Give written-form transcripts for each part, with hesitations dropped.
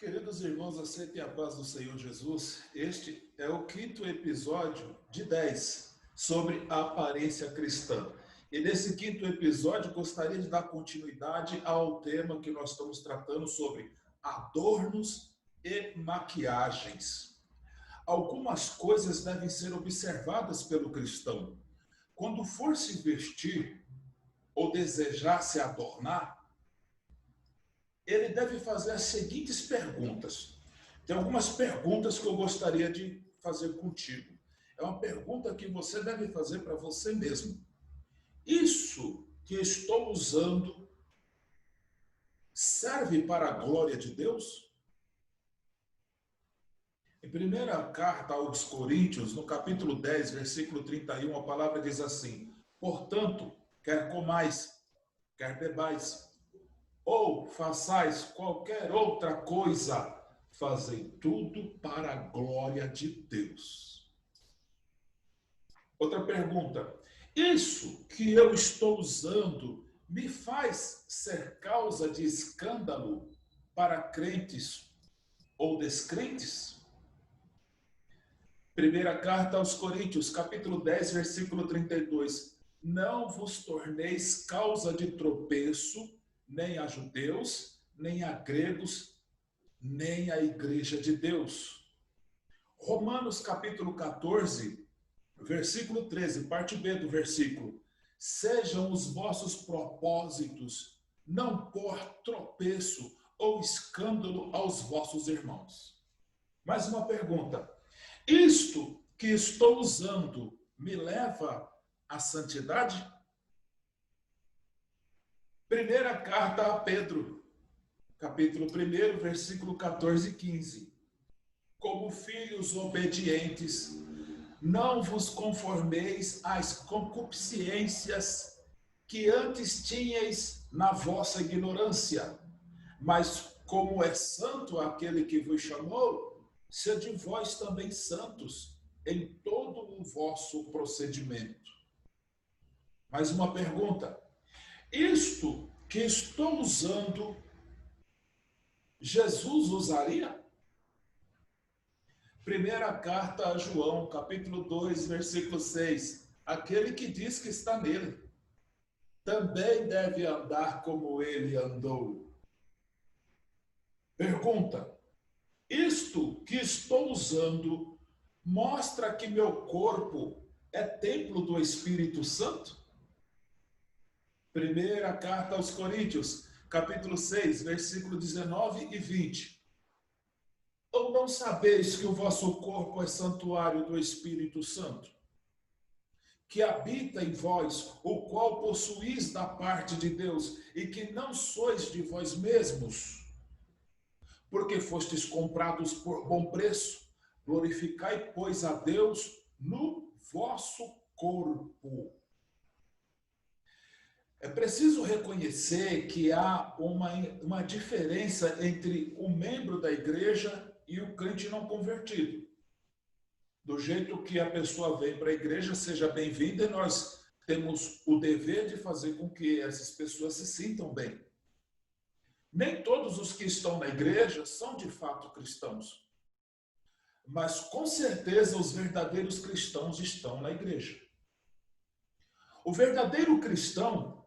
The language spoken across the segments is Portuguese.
Queridos irmãos, aceitem a paz do Senhor Jesus. Este é o 5º episódio de 10 sobre a aparência cristã. E nesse 5º episódio, gostaria de dar continuidade ao tema que nós estamos tratando sobre adornos e maquiagens. Algumas coisas devem ser observadas pelo cristão. Quando for se vestir ou desejar se adornar, ele deve fazer as seguintes perguntas. Tem algumas perguntas que eu gostaria de fazer contigo. É uma pergunta que você deve fazer para você mesmo. Isso que estou usando serve para a glória de Deus? Em primeira carta aos Coríntios, no capítulo 10, versículo 31, a palavra diz assim: portanto, quer comais, quer bebais, ou façais qualquer outra coisa, fazei tudo para a glória de Deus. Outra pergunta: isso que eu estou usando me faz ser causa de escândalo para crentes ou descrentes? Primeira carta aos Coríntios, capítulo 10, versículo 32. Não vos torneis causa de tropeço, nem a judeus, nem a gregos, nem a igreja de Deus. Romanos capítulo 14, versículo 13, parte B do versículo. Sejam os vossos propósitos não por tropeço ou escândalo aos vossos irmãos. Mais uma pergunta. Isto que estou usando me leva à santidade? Primeira carta a Pedro, capítulo 1, versículo 14 e 15. Como filhos obedientes, não vos conformeis às concupiscências que antes tinhais na vossa ignorância, mas como é santo aquele que vos chamou, sede vós também santos em todo o vosso procedimento. Mais uma pergunta. Isto que estou usando, Jesus usaria? Primeira carta a João, capítulo 2, versículo 6. Aquele que diz que está nele, também deve andar como ele andou. Pergunta. Isto que estou usando mostra que meu corpo é templo do Espírito Santo? Primeira carta aos Coríntios, capítulo 6, versículo 19 e 20. Ou não sabeis que o vosso corpo é santuário do Espírito Santo, que habita em vós, o qual possuís da parte de Deus, e que não sois de vós mesmos, porque fostes comprados por bom preço? Glorificai, pois, a Deus no vosso corpo. É preciso reconhecer que há uma diferença entre o membro da igreja e o crente não convertido. Do jeito que a pessoa vem para a igreja, seja bem-vinda, e nós temos o dever de fazer com que essas pessoas se sintam bem. Nem todos os que estão na igreja são de fato cristãos. Mas com certeza os verdadeiros cristãos estão na igreja. O verdadeiro cristão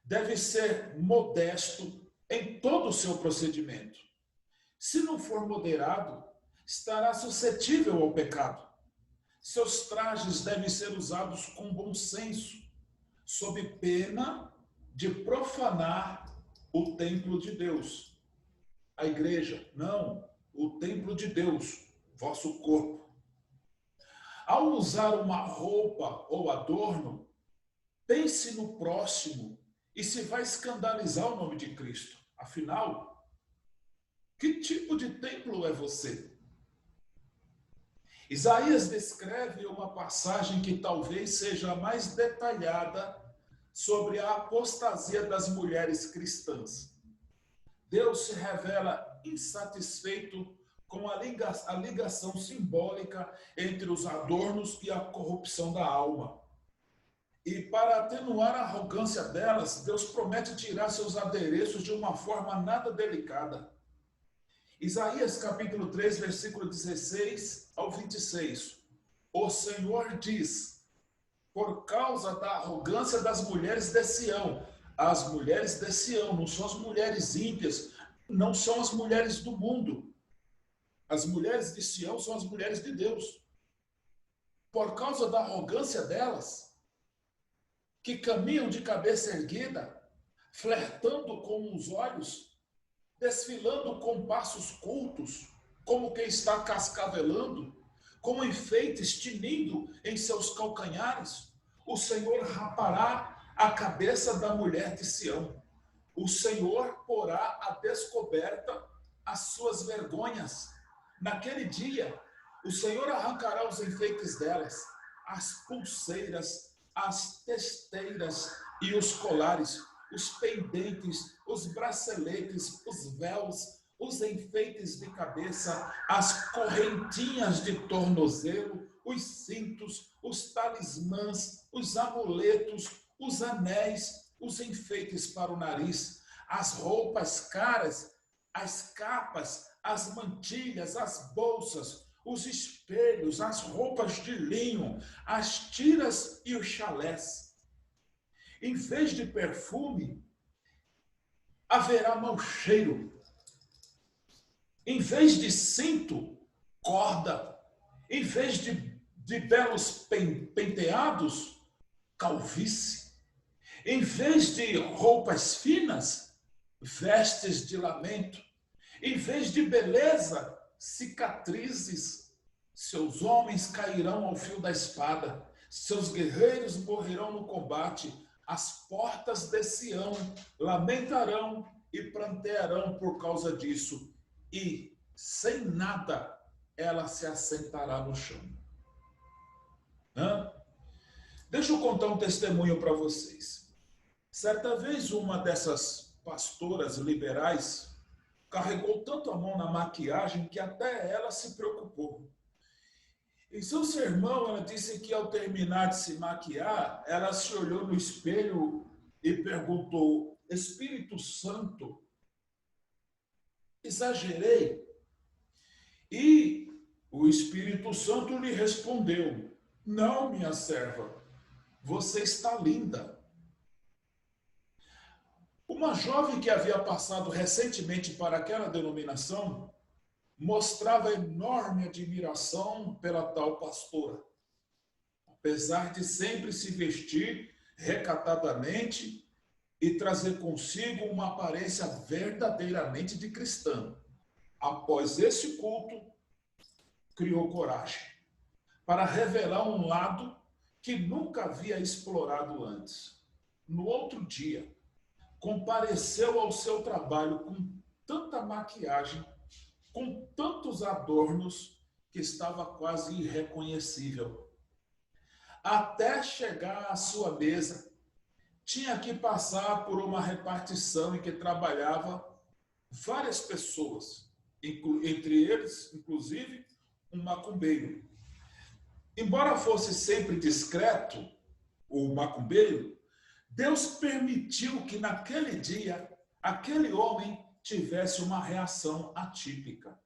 deve ser modesto em todo o seu procedimento. Se não for moderado, estará suscetível ao pecado. Seus trajes devem ser usados com bom senso, sob pena de profanar o templo de Deus. A igreja, não, o templo de Deus, vosso corpo. Ao usar uma roupa ou adorno, pense no próximo e se vai escandalizar o nome de Cristo. Afinal, que tipo de templo é você? Isaías descreve uma passagem que talvez seja a mais detalhada sobre a apostasia das mulheres cristãs. Deus se revela insatisfeito com a ligação simbólica entre os adornos e a corrupção da alma. E para atenuar a arrogância delas, Deus promete tirar seus adereços de uma forma nada delicada. Isaías capítulo 3, versículo 16 ao 26. O Senhor diz: por causa da arrogância das mulheres de Sião. As mulheres de Sião não são as mulheres ímpias, não são as mulheres do mundo. As mulheres de Sião são as mulheres de Deus. Por causa da arrogância delas, que caminham de cabeça erguida, flertando com os olhos, desfilando com passos curtos, como quem está cascavelando, com enfeites tinindo em seus calcanhares, o Senhor rapará a cabeça da mulher de Sião. O Senhor porá à descoberta as suas vergonhas. Naquele dia, o Senhor arrancará os enfeites delas, as pulseiras, as testeiras e os colares, os pendentes, os braceletes, os véus, os enfeites de cabeça, as correntinhas de tornozelo, os cintos, os talismãs, os amuletos, os anéis, os enfeites para o nariz, as roupas caras, as capas, as mantilhas, as bolsas, os espelhos, as roupas de linho, as tiras e os chalés. Em vez de perfume, haverá mau cheiro. Em vez de cinto, corda. Em vez de belos penteados, calvície. Em vez de roupas finas, vestes de lamento. Em vez de beleza, cicatrizes. Seus homens cairão ao fio da espada. Seus guerreiros morrerão no combate. As portas de Sião lamentarão e prantearão por causa disso. E, sem nada, ela se assentará no chão. Deixa eu contar um testemunho para vocês. Certa vez, uma dessas pastoras liberais carregou tanto a mão na maquiagem que até ela se preocupou. Em seu sermão, ela disse que ao terminar de se maquiar, ela se olhou no espelho e perguntou: Espírito Santo, exagerei? E o Espírito Santo lhe respondeu: não, minha serva, você está linda. Uma jovem que havia passado recentemente para aquela denominação mostrava enorme admiração pela tal pastora. Apesar de sempre se vestir recatadamente e trazer consigo uma aparência verdadeiramente de cristã, após esse culto, criou coragem para revelar um lado que nunca havia explorado antes. No outro dia, compareceu ao seu trabalho com tanta maquiagem, com tantos adornos, que estava quase irreconhecível. Até chegar à sua mesa, tinha que passar por uma repartição em que trabalhava várias pessoas, entre eles, inclusive, um macumbeiro. Embora fosse sempre discreto, o macumbeiro, Deus permitiu que naquele dia, aquele homem tivesse uma reação atípica.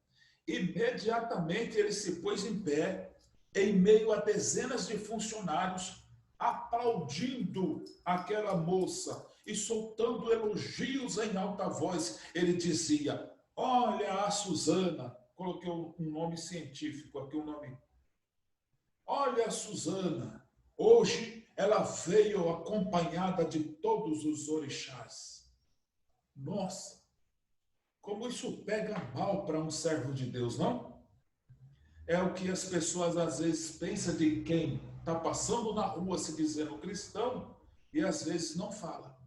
Imediatamente ele se pôs em pé, em meio a dezenas de funcionários, aplaudindo aquela moça e soltando elogios em alta voz. Ele dizia: olha a Suzana, coloquei um nome científico aqui, um nome. Olha a Suzana, hoje ela veio acompanhada de todos os orixás. Nossa, como isso pega mal para um servo de Deus, não? É o que as pessoas às vezes pensam de quem está passando na rua se dizendo cristão e às vezes não fala.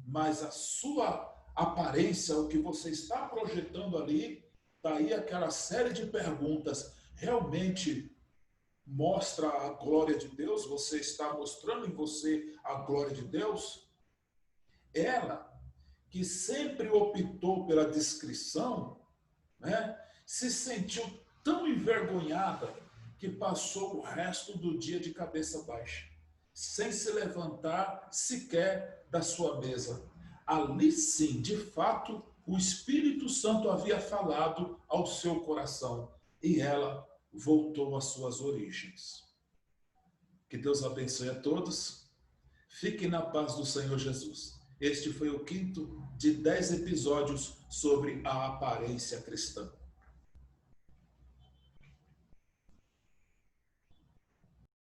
Mas a sua aparência, o que você está projetando ali, daí aquela série de perguntas, realmente mostra a glória de Deus? Você está mostrando em você a glória de Deus? Ela, que sempre optou pela discrição, né, se sentiu tão envergonhada que passou o resto do dia de cabeça baixa, sem se levantar sequer da sua mesa. Ali sim, de fato, o Espírito Santo havia falado ao seu coração e ela voltou às suas origens. Que Deus abençoe a todos. Fiquem na paz do Senhor Jesus. Este foi o 5º de 10 episódios sobre a aparência cristã.